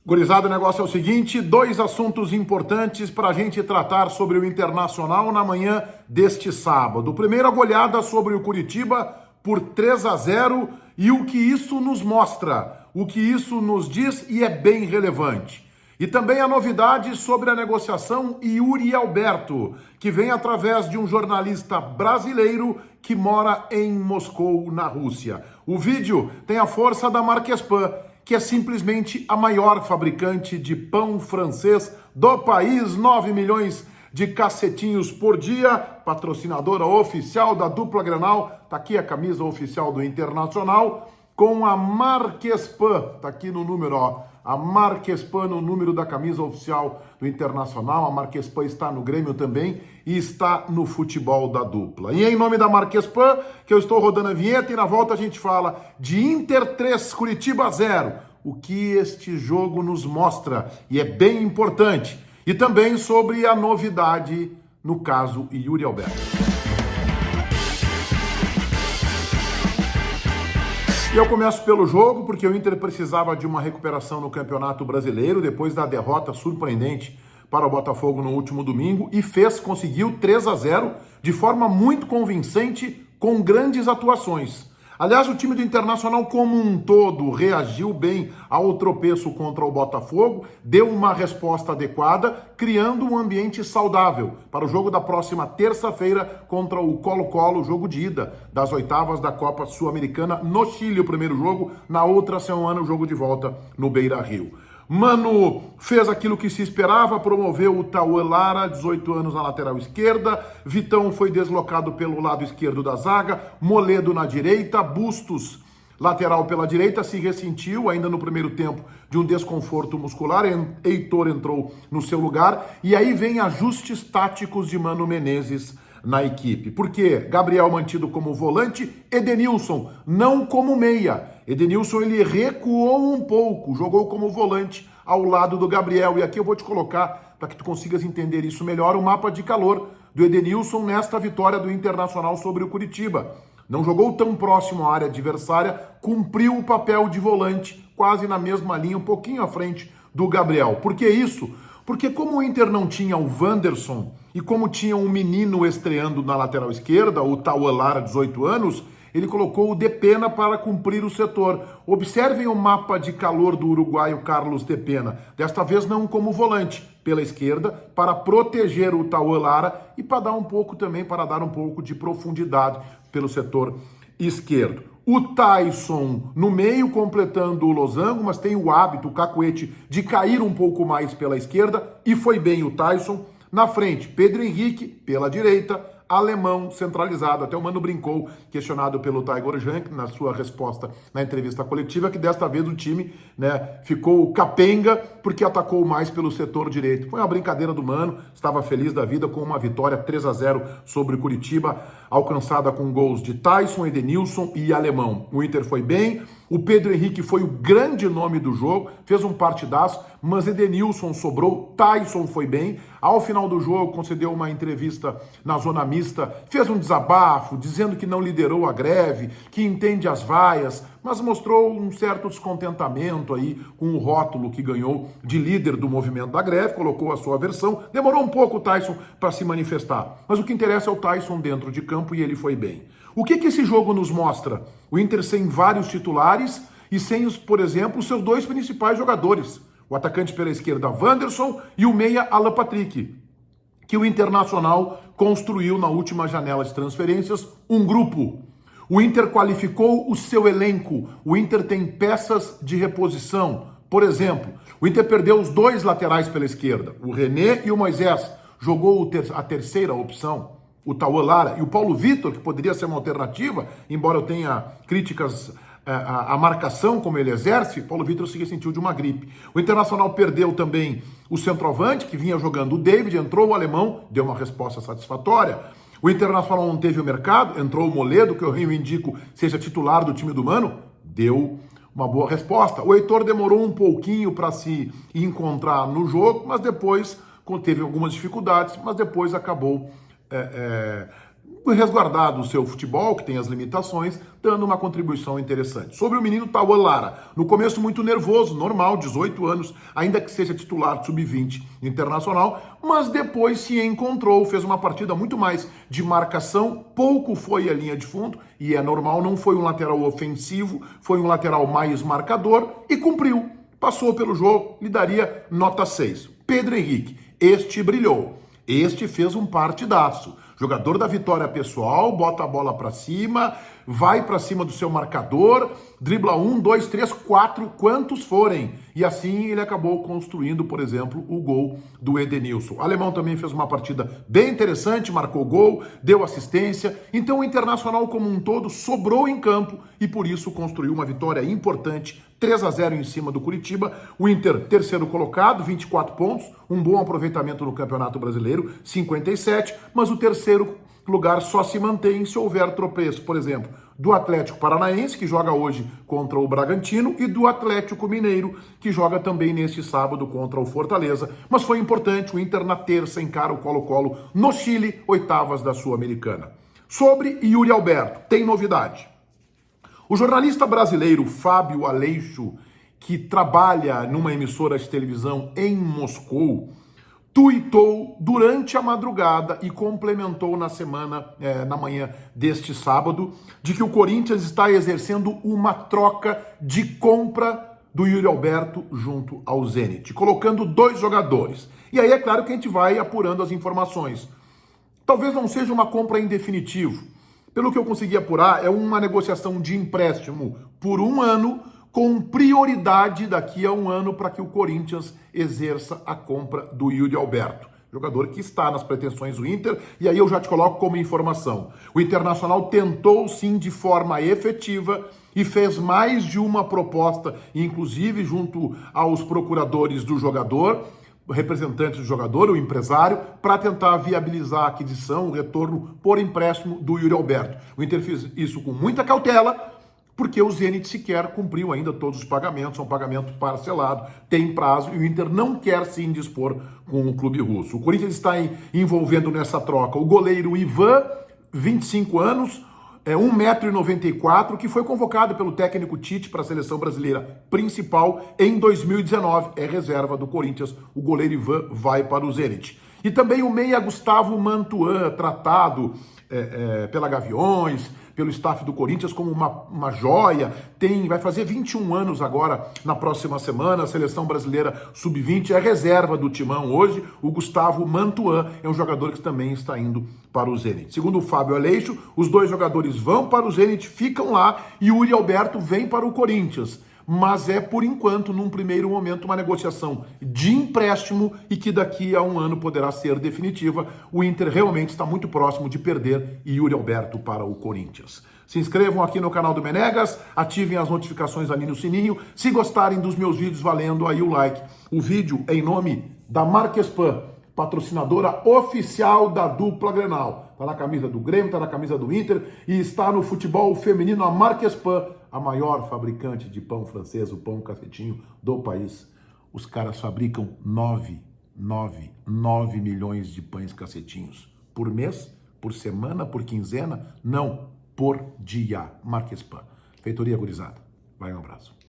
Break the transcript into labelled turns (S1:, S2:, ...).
S1: Gurizada, o negócio é o seguinte, dois assuntos importantes para a gente tratar sobre o Internacional na manhã deste sábado. O primeiro, a goleada sobre o Curitiba por 3-0 e o que isso nos mostra, o que isso nos diz e é bem relevante. E também a novidade sobre a negociação Yuri Alberto, que vem através de um jornalista brasileiro que mora em Moscou, na Rússia. O vídeo tem a força da Marquespan, que é simplesmente a maior fabricante de pão francês do país, 9 milhões de cacetinhos por dia, patrocinadora oficial da dupla Grenal, tá aqui a camisa oficial do Internacional, com a Marquespan, tá aqui no número, ó, a Marquespan no número da camisa oficial do Internacional, a Marquespan está no Grêmio também e está no futebol da dupla. E em nome da Marquespan, que eu estou rodando a vinheta e na volta a gente fala de Inter 3, Curitiba 0, o que este jogo nos mostra e é bem importante. E também sobre a novidade, no caso, Yuri Alberto. E eu começo pelo jogo, porque o Inter precisava de uma recuperação no Campeonato Brasileiro, depois da derrota surpreendente para o Botafogo no último domingo, e conseguiu 3-0 de forma muito convincente, com grandes atuações. Aliás, o time do Internacional como um todo reagiu bem ao tropeço contra o Botafogo, deu uma resposta adequada, criando um ambiente saudável para o jogo da próxima terça-feira contra o Colo-Colo, jogo de ida das oitavas da Copa Sul-Americana no Chile, o primeiro jogo, na outra semana o jogo de volta no Beira-Rio. Mano fez aquilo que se esperava, promoveu o Tauan Lara, 18 anos na lateral esquerda, Vitão foi deslocado pelo lado esquerdo da zaga, Moledo na direita, Bustos, lateral pela direita, se ressentiu ainda no primeiro tempo de um desconforto muscular, Heitor entrou no seu lugar, e aí vem ajustes táticos de Mano Menezes na equipe. Por quê? Gabriel mantido como volante, Edenilson não como meia. Edenilson ele recuou um pouco, jogou como volante ao lado do Gabriel. E aqui eu vou te colocar, para que tu consigas entender isso melhor, o mapa de calor do Edenilson nesta vitória do Internacional sobre o Curitiba. Não jogou tão próximo à área adversária, cumpriu o papel de volante, quase na mesma linha, um pouquinho à frente do Gabriel. Por que isso? Porque como o Inter não tinha o Wanderson e como tinha um menino estreando na lateral esquerda, o Tauan Lara, 18 anos, ele colocou o Depena para cumprir o setor. Observem o mapa de calor do uruguaio Carlos Depena, desta vez não como volante, pela esquerda, para proteger o Tauan Lara e para dar um pouco também, para dar um pouco de profundidade pelo setor esquerdo. O Taison no meio, completando o losango, mas tem o hábito, o cacuete, de cair um pouco mais pela esquerda, e foi bem o Taison. Na frente, Pedro Henrique, pela direita, Alemão centralizado. Até o Mano brincou, questionado pelo Taigor Jank, na sua resposta na entrevista coletiva, que desta vez o time, ficou capenga porque atacou mais pelo setor direito. Foi uma brincadeira do Mano, estava feliz da vida com uma vitória 3-0 sobre o Curitiba, alcançada com gols de Taison, Edenilson e Alemão. O Inter foi bem, o Pedro Henrique foi o grande nome do jogo, fez um partidaço, mas Edenilson sobrou, Taison foi bem. Ao final do jogo, concedeu uma entrevista na zona mista, fez um desabafo, dizendo que não liderou a greve, que entende as vaias, mas mostrou um certo descontentamento aí com o rótulo que ganhou de líder do movimento da greve, colocou a sua versão. Demorou um pouco o Taison para se manifestar, mas o que interessa é o Taison dentro de campo e ele foi bem. O que esse jogo nos mostra? O Inter sem vários titulares e sem, por exemplo, os seus dois principais jogadores. O atacante pela esquerda, Wanderson, e o meia, Alan Patrick, que o Internacional construiu na última janela de transferências um grupo. O Inter qualificou o seu elenco, o Inter tem peças de reposição. Por exemplo, o Inter perdeu os dois laterais pela esquerda, o René e o Moisés, jogou a terceira opção, o Tauan Lara, e o Paulo Vitor, que poderia ser uma alternativa, embora eu tenha críticas a marcação como ele exerce, Paulo Vitor se ressentiu de uma gripe. O Internacional perdeu também o centroavante, que vinha jogando o David, entrou o Alemão, deu uma resposta satisfatória. O Internacional não teve o mercado, entrou o Moledo, que eu reivindico seja titular do time do Mano, deu uma boa resposta. O Heitor demorou um pouquinho para se encontrar no jogo, mas depois teve algumas dificuldades, mas depois acabou resguardado o seu futebol, que tem as limitações, dando uma contribuição interessante. Sobre o menino Tauan Lara, no começo muito nervoso, normal, 18 anos, ainda que seja titular sub-20 internacional, mas depois se encontrou, fez uma partida muito mais de marcação, pouco foi a linha de fundo, e é normal, não foi um lateral ofensivo, foi um lateral mais marcador e cumpriu. Passou pelo jogo, lhe daria nota 6. Pedro Henrique, este brilhou, este fez um partidaço. Jogador da vitória pessoal, bota a bola para cima, vai para cima do seu marcador, dribla 1, 2, 3, 4, quantos forem. E assim ele acabou construindo, por exemplo, o gol do Edenilson. O alemão também fez uma partida bem interessante, marcou gol, deu assistência. Então o Internacional como um todo sobrou em campo e por isso construiu uma vitória importante, 3-0 em cima do Curitiba. O Inter, terceiro colocado, 24 pontos, um bom aproveitamento no Campeonato Brasileiro, 57, mas o terceiro lugar só se mantém se houver tropeço, por exemplo, do Atlético Paranaense, que joga hoje contra o Bragantino, e do Atlético Mineiro, que joga também neste sábado contra o Fortaleza. Mas foi importante, o Inter na terça encara o Colo-Colo no Chile, oitavas da Sul-Americana. Sobre Yuri Alberto, tem novidade. O jornalista brasileiro Fábio Aleixo, que trabalha numa emissora de televisão em Moscou, tuitou durante a madrugada e complementou na manhã deste sábado, de que o Corinthians está exercendo uma troca de compra do Yuri Alberto junto ao Zenit, colocando 2 jogadores. E aí é claro que a gente vai apurando as informações. Talvez não seja uma compra em definitivo. Pelo que eu consegui apurar, é uma negociação de empréstimo por 1 ano, com prioridade daqui a 1 ano para que o Corinthians exerça a compra do Yuri Alberto, jogador que está nas pretensões do Inter, e aí eu já te coloco como informação. O Internacional tentou sim de forma efetiva e fez mais de uma proposta, inclusive junto aos procuradores do jogador, representantes do jogador, o empresário, para tentar viabilizar a aquisição, o retorno por empréstimo do Yuri Alberto. O Inter fez isso com muita cautela, porque o Zenit sequer cumpriu ainda todos os pagamentos, é um pagamento parcelado, tem prazo, e o Inter não quer se indispor com o clube russo. O Corinthians está envolvendo nessa troca o goleiro Ivan, 25 anos, 1,94 m, que foi convocado pelo técnico Tite para a seleção brasileira principal em 2019. É reserva do Corinthians, o goleiro Ivan vai para o Zenit. E também o meia Gustavo Mantuan, tratado pela Gaviões, pelo staff do Corinthians como uma joia, vai fazer 21 anos agora na próxima semana, a seleção brasileira sub-20 é reserva do timão hoje, o Gustavo Mantuan é um jogador que também está indo para o Zenit. Segundo o Fábio Aleixo, os 2 jogadores vão para o Zenit, ficam lá e o Yuri Alberto vem para o Corinthians. Mas é, por enquanto, num primeiro momento, uma negociação de empréstimo e que daqui a 1 ano poderá ser definitiva. O Inter realmente está muito próximo de perder Yuri Alberto para o Corinthians. Se inscrevam aqui no canal do Menegas, ativem as notificações ali no sininho. Se gostarem dos meus vídeos, valendo aí o like. O vídeo é em nome da Marquespan, patrocinadora oficial da dupla Grenal. Está na camisa do Grêmio, está na camisa do Inter e está no futebol feminino a Marquespan, a maior fabricante de pão francês, o pão cacetinho do país. Os caras fabricam 9 milhões de pães cacetinhos por mês, por semana, por quinzena, não, por dia. Marquespan. Feitoria gurizada. Vai, um abraço.